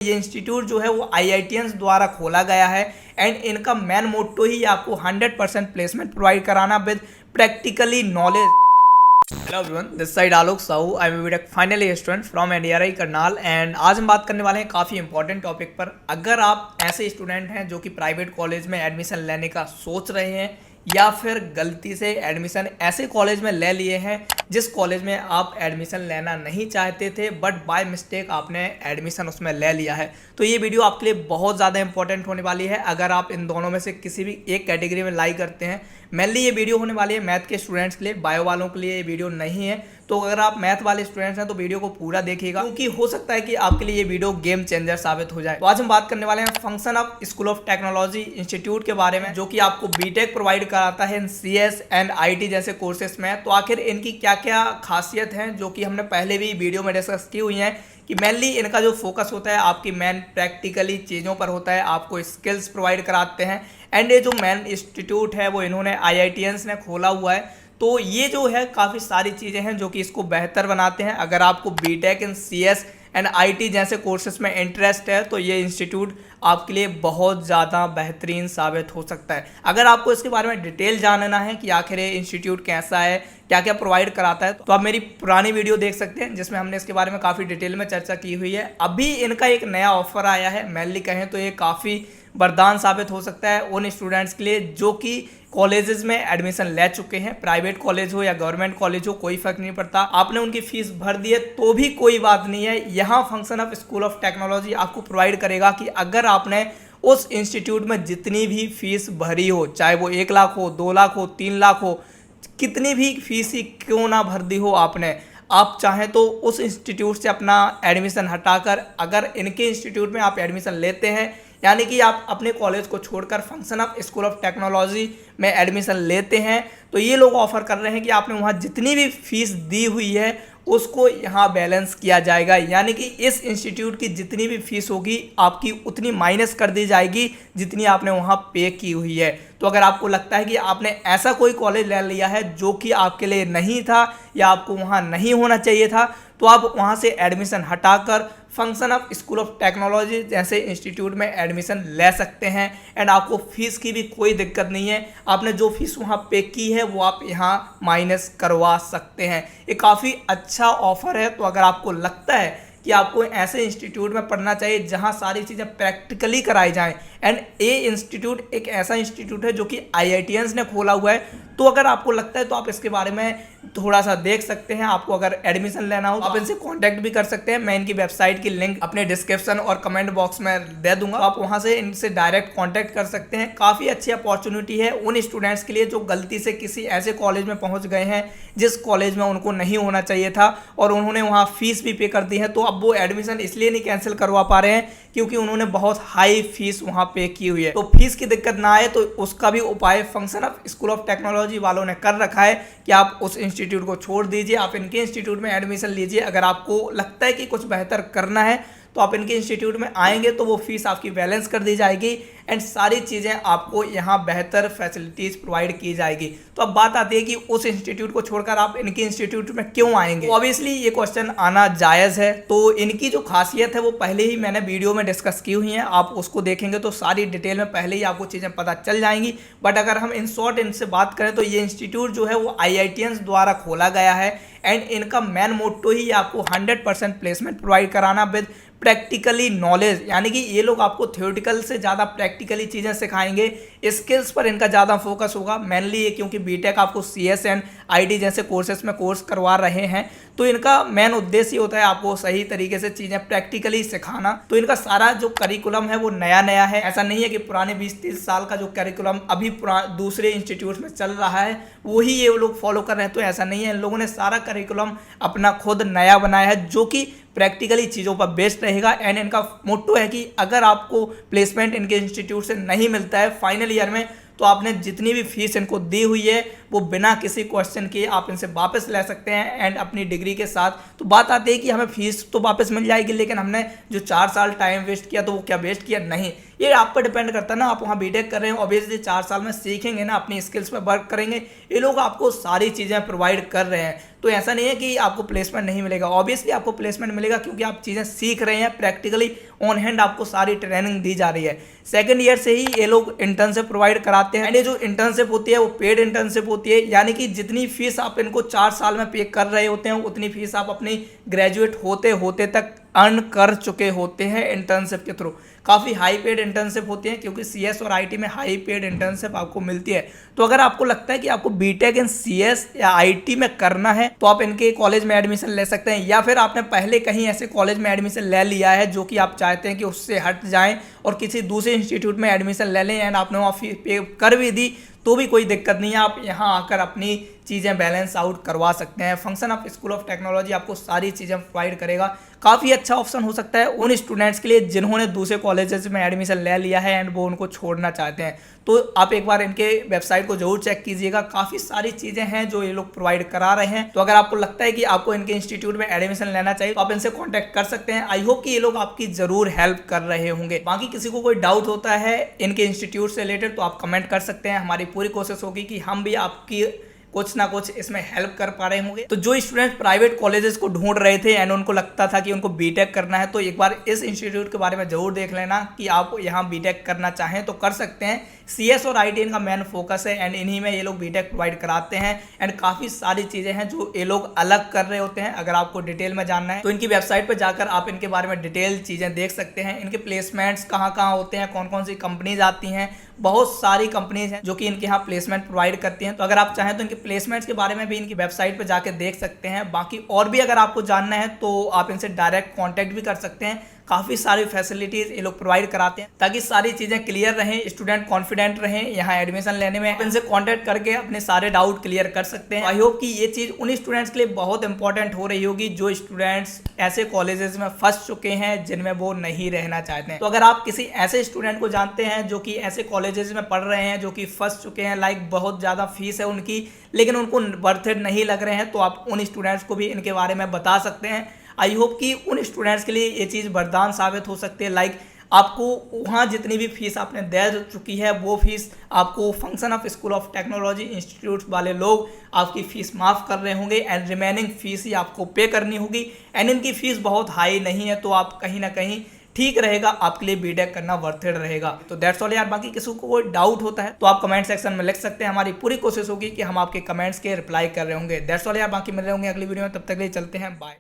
ये इंस्टीट्यूट जो है वो IITians द्वारा खोला गया है एंड इनका मेन मोटो ही आपको 100% प्लेसमेंट प्रोवाइड कराना with practically knowledge. Hello everyone, this side Alok Sahu. I am BTech final year student from NDRI Karnal and आज हम बात करने वाले हैं काफ़ी इंपॉर्टेंट टॉपिक पर। अगर आप ऐसे स्टूडेंट हैं जो कि प्राइवेट कॉलेज में एडमिशन लेने का सोच रहे हैं या फिर गलती से एडमिशन ऐसे कॉलेज में ले लिए हैं जिस कॉलेज में आप एडमिशन लेना नहीं चाहते थे बट बाय मिस्टेक आपने एडमिशन उसमें ले लिया है, तो ये वीडियो आपके लिए बहुत ज़्यादा इंपॉर्टेंट होने वाली है। अगर आप इन दोनों में से किसी भी एक कैटेगरी में लाई करते हैं, मेनली ये वीडियो होने वाली है मैथ के स्टूडेंट्स के लिए, बायो वालों के लिए ये वीडियो नहीं है। तो अगर आप मैथ वाले स्टूडेंट्स हैं तो वीडियो को पूरा देखिएगा, क्योंकि हो सकता है कि आपके लिए ये वीडियो गेम चेंजर साबित हो जाए। तो आज हम बात करने वाले हैं function of school of technology institute के बारे में, जो कि आपको बीटेक प्रोवाइड कराता है CS एंड IT जैसे कोर्सेज में। तो आखिर इनकी क्या क्या खासियत है जो कि हमने पहले भी वीडियो में डिस्कस की हुई है कि मेनली इनका जो फोकस होता है आपकी मेन प्रैक्टिकली चीज़ों पर होता है, आपको स्किल्स प्रोवाइड कराते हैं। एंड ये जो मेन इंस्टीट्यूट है वो इन्होंने IITians ने खोला हुआ है। तो ये जो है काफ़ी सारी चीज़ें हैं जो कि इसको बेहतर बनाते हैं। अगर आपको BTech in CS and IT जैसे कोर्सेज में इंटरेस्ट है तो ये इंस्टीट्यूट आपके लिए बहुत ज़्यादा बेहतरीन साबित हो सकता है। अगर आपको इसके बारे में डिटेल जानना है कि आखिर ये इंस्टीट्यूट कैसा है, क्या क्या प्रोवाइड कराता है, तो आप मेरी पुरानी वीडियो देख सकते हैं जिसमें हमने इसके बारे में काफ़ी डिटेल में चर्चा की हुई है। अभी इनका एक नया ऑफर आया है, मेनली कहें तो ये काफ़ी वरदान साबित हो सकता है उन स्टूडेंट्स के लिए जो कि कॉलेजेस में एडमिशन ले चुके हैं। प्राइवेट कॉलेज हो या गवर्नमेंट कॉलेज हो, कोई फर्क नहीं पड़ता। आपने उनकी फीस भर दी है तो भी कोई बात नहीं है। यहाँ function of school of technology आपको प्रोवाइड करेगा कि अगर आपने उस इंस्टीट्यूट में जितनी भी फीस भरी हो, चाहे वो 1 लाख हो, 2 लाख हो, 3 लाख हो, कितनी भी फीस ही क्यों ना भर दी हो आपने, आप चाहें तो उस इंस्टीट्यूट से अपना एडमिशन हटाकर अगर इनके इंस्टीट्यूट में आप एडमिशन लेते हैं, यानी कि आप अपने कॉलेज को छोड़कर function of school of technology में एडमिशन लेते हैं, तो ये लोग ऑफर कर रहे हैं कि आपने वहाँ जितनी भी फीस दी हुई है उसको यहाँ बैलेंस किया जाएगा। यानी कि इस इंस्टीट्यूट की जितनी भी फीस होगी आपकी उतनी माइनस कर दी जाएगी जितनी आपने वहाँ पे की हुई है। तो अगर आपको लगता है कि आपने ऐसा कोई कॉलेज ले लिया है जो कि आपके लिए नहीं था या आपको वहाँ नहीं होना चाहिए था, तो आप वहाँ से एडमिशन हटाकर function of school of technology जैसे इंस्टीट्यूट में एडमिशन ले सकते हैं। एंड आपको फीस की भी कोई दिक्कत नहीं है, आपने जो फीस वहाँ पे की है वो आप यहाँ माइनस करवा सकते हैं। ये काफ़ी अच्छा ऑफर है। तो अगर आपको लगता है कि आपको ऐसे इंस्टीट्यूट में पढ़ना चाहिए जहाँ सारी चीज़ें प्रैक्टिकली कराई जाएं, एंड ये इंस्टीट्यूट एक ऐसा इंस्टीट्यूट है जो कि IITians ने खोला हुआ है, तो अगर आपको लगता है तो आप इसके बारे में थोड़ा सा देख सकते हैं। आपको अगर एडमिशन लेना हो आप इनसे कांटेक्ट भी कर सकते हैं। मैं इनकी वेबसाइट की लिंक अपने डिस्क्रिप्शन और कमेंट बॉक्स में दे दूंगा, तो आप वहां से इनसे डायरेक्ट कांटेक्ट कर सकते हैं। काफ़ी अच्छी अपॉर्चुनिटी है उन स्टूडेंट्स के लिए जो गलती से किसी ऐसे कॉलेज में पहुंच गए हैं जिस कॉलेज में उनको नहीं होना चाहिए था और उन्होंने वहाँ फीस भी पे कर दी है। तो अब वो एडमिशन इसलिए नहीं कैंसिल करवा पा रहे हैं क्योंकि उन्होंने बहुत हाई फीस वहाँ पे की हुई है। तो फीस की दिक्कत ना आए तो उसका भी उपाय function of school of technology वालों ने कर रखा है कि आप उस इंस्टीट्यूट को छोड़ दीजिए, आप इनके इंस्टीट्यूट में एडमिशन लीजिए। अगर आपको लगता है कि कुछ बेहतर करना है तो आप इनके इंस्टीट्यूट में आएंगे तो वो फीस आपकी बैलेंस कर दी जाएगी एंड सारी चीज़ें आपको यहाँ बेहतर फैसिलिटीज़ प्रोवाइड की जाएगी। तो अब बात आती है कि उस इंस्टीट्यूट को छोड़कर आप इनके इंस्टीट्यूट में क्यों आएंगे। तो ऑब्वियसली ये क्वेश्चन आना जायज़ है। तो इनकी जो खासियत है वो पहले ही मैंने वीडियो में डिस्कस की हुई है, आप उसको देखेंगे तो सारी डिटेल में पहले ही आपको चीज़ें पता चल जाएंगी। बट अगर हम इन शॉर्ट इनसे बात करें तो ये इंस्टीट्यूट जो है वो IITians द्वारा खोला गया है एंड इनका मेन मोटो ही आपको 100% प्लेसमेंट प्रोवाइड कराना विद प्रैक्टिकली नॉलेज। यानी कि ये लोग आपको थ्योरेटिकल से ज़्यादा प्रैक्टिकली चीज़ें सिखाएंगे, स्किल्स पर इनका ज़्यादा फोकस होगा। मेनली ये क्योंकि बीटेक आपको CS एंड IT जैसे कोर्सेज में कोर्स करवा रहे हैं, तो इनका मेन उद्देश्य होता है आपको सही तरीके से चीज़ें प्रैक्टिकली सिखाना। तो इनका सारा जो करिकुलम है वो नया नया है। ऐसा नहीं है कि पुराने 20-30 साल का जो करिकुलम अभी दूसरे इंस्टीट्यूट में चल रहा है वही ये लोग फॉलो कर रहे हैं, तो ऐसा नहीं है। इन लोगों ने सारा करिकुलम अपना खुद नया बनाया है जो कि प्रैक्टिकली चीज़ों पर बेस्ड रहेगा। एंड इनका मोटो है कि अगर आपको प्लेसमेंट इनके इंस्टीट्यूट से नहीं मिलता है फाइनल ईयर में, तो आपने जितनी भी फीस इनको दी हुई है वो बिना किसी क्वेश्चन के आप इनसे वापस ले सकते हैं एंड अपनी डिग्री के साथ। तो बात आती है कि हमें फीस तो वापस मिल जाएगी, लेकिन हमने जो 4 साल टाइम वेस्ट किया तो वो क्या वेस्ट किया? नहीं, ये आप पर डिपेंड करता है ना। आप वहाँ बीटेक कर रहे हैं, ऑब्वियसली 4 साल में सीखेंगे ना, अपनी स्किल्स पे वर्क करेंगे। ये लोग आपको सारी चीज़ें प्रोवाइड कर रहे हैं, तो ऐसा नहीं है कि आपको प्लेसमेंट नहीं मिलेगा। ऑब्वियसली आपको प्लेसमेंट मिलेगा क्योंकि आप चीज़ें सीख रहे हैं, प्रैक्टिकली ऑन हैंड आपको सारी ट्रेनिंग दी जा रही है। सेकंड ईयर से ही ये लोग इंटर्नशिप प्रोवाइड कराते हैं एंड ये जो इंटर्नशिप होती है वो पेड इंटर्नशिप होती है, यानी कि जितनी फीस आप इनको 4 साल में पे कर रहे होते हैं उतनी फीस आप अपनी ग्रेजुएट होते होते तक अर्न कर चुके होते हैं इंटर्नशिप के थ्रू। काफ़ी हाई पेड इंटर्नशिप होती है क्योंकि सीएस और आईटी में हाई पेड इंटर्नशिप आपको मिलती है। तो अगर आपको लगता है कि आपको बीटेक इन सीएस या आईटी में करना है तो आप इनके कॉलेज में एडमिशन ले सकते हैं, या फिर आपने पहले कहीं ऐसे कॉलेज में एडमिशन ले लिया है जो कि आप चाहते हैं कि उससे हट जाएं और किसी दूसरे इंस्टीट्यूट में एडमिशन ले लें एंड आपने वहाँ फी पे कर भी दी तो भी कोई दिक्कत नहीं है। आप यहाँ आकर अपनी चीज़ें बैलेंस आउट करवा सकते हैं। Function of school of technology आपको सारी चीज़ें प्रोवाइड करेगा। काफ़ी अच्छा ऑप्शन हो सकता है उन स्टूडेंट्स के लिए जिन्होंने दूसरे कॉलेजेस में एडमिशन ले लिया है एंड वो उनको छोड़ना चाहते हैं। तो आप एक बार इनके वेबसाइट को जरूर चेक कीजिएगा, काफ़ी सारी चीज़ें हैं जो ये लोग प्रोवाइड करा रहे हैं। तो अगर आपको लगता है कि आपको इनके इंस्टीट्यूट में एडमिशन लेना चाहिए तो आप इनसे कॉन्टैक्ट कर सकते हैं। आई होप कि ये लोग आपकी जरूर हेल्प कर रहे होंगे। बाकी किसी को कोई डाउट होता है इनके इंस्टीट्यूट से रिलेटेड तो आप कमेंट कर सकते हैं। हमारी पूरी कोशिश होगी कि हम भी आपकी कुछ ना कुछ इसमें हेल्प कर पा रहे होंगे। तो जो स्टूडेंट प्राइवेट कॉलेजेस को ढूंढ रहे थे एंड उनको लगता था कि उनको बीटेक करना है तो एक बार इस इंस्टीट्यूट के बारे में जरूर देख लेना कि आप यहाँ बीटेक करना चाहें तो कर सकते हैं। सीएस और आईटी इनका मेन फोकस है एंड इन्हीं में ये लोग बीटेक प्रोवाइड कराते हैं एंड काफ़ी सारी चीज़ें हैं जो ये लोग अलग कर रहे होते हैं। अगर आपको डिटेल में जानना है तो इनकी वेबसाइट पर जाकर आप इनके बारे में डिटेल चीज़ें देख सकते हैं। इनके प्लेसमेंट्स कहाँ कहाँ होते हैं, कौन कौन सी कंपनीज आती हैं, बहुत सारी कंपनीज हैं जो कि इनके यहाँ प्लेसमेंट प्रोवाइड करती हैं। तो अगर आप चाहें तो इनके प्लेसमेंट्स के बारे में भी इनकी वेबसाइट पर जाकर देख सकते हैं। बाकी और भी अगर आपको जानना है तो आप इनसे डायरेक्ट कांटेक्ट भी कर सकते हैं। काफ़ी सारी फैसिलिटीज़ ये लोग प्रोवाइड कराते हैं ताकि सारी चीज़ें क्लियर रहें, स्टूडेंट कॉन्फिडेंट रहें यहाँ एडमिशन लेने में। आप इनसे कांटेक्ट करके अपने सारे डाउट क्लियर कर सकते हैं। आई होप कि ये चीज़ उन स्टूडेंट्स के लिए बहुत इंपॉर्टेंट हो रही होगी जो स्टूडेंट्स ऐसे कॉलेजेस में फंस चुके हैं जिनमें वो नहीं रहना चाहते हैं। तो अगर आप किसी ऐसे स्टूडेंट को जानते हैं जो कि ऐसे कॉलेजेस में पढ़ रहे हैं जो कि फंस चुके हैं, लाइक बहुत ज़्यादा फीस है उनकी लेकिन उनको वर्थ इट नहीं लग रहे हैं, तो आप उन स्टूडेंट्स को भी इनके बारे में बता सकते हैं। आई होप कि उन स्टूडेंट्स के लिए ये चीज़ वरदान साबित हो सकती है। लाइक आपको वहाँ जितनी भी फीस आपने दे चुकी है वो फीस आपको function of school of technology institute वाले लोग आपकी फ़ीस माफ़ कर रहे होंगे एंड रिमेनिंग फीस ही आपको पे करनी होगी एंड इनकी फ़ीस बहुत हाई नहीं है, तो आप कहीं ना कहीं ठीक रहेगा, आपके लिए बीटेक करना वर्थ इट रहेगा। तो दैट्स ऑल यार। बाकी किसी को कोई डाउट होता है तो आप कमेंट सेक्शन में लिख सकते हैं। हमारी पूरी कोशिश होगी कि हम आपके कमेंट्स के रिप्लाई कर रहे होंगे। दैट्स ऑल यार। बाकी मिल रहे होंगे अगली वीडियो में, तब तक के लिए चलते हैं, बाय।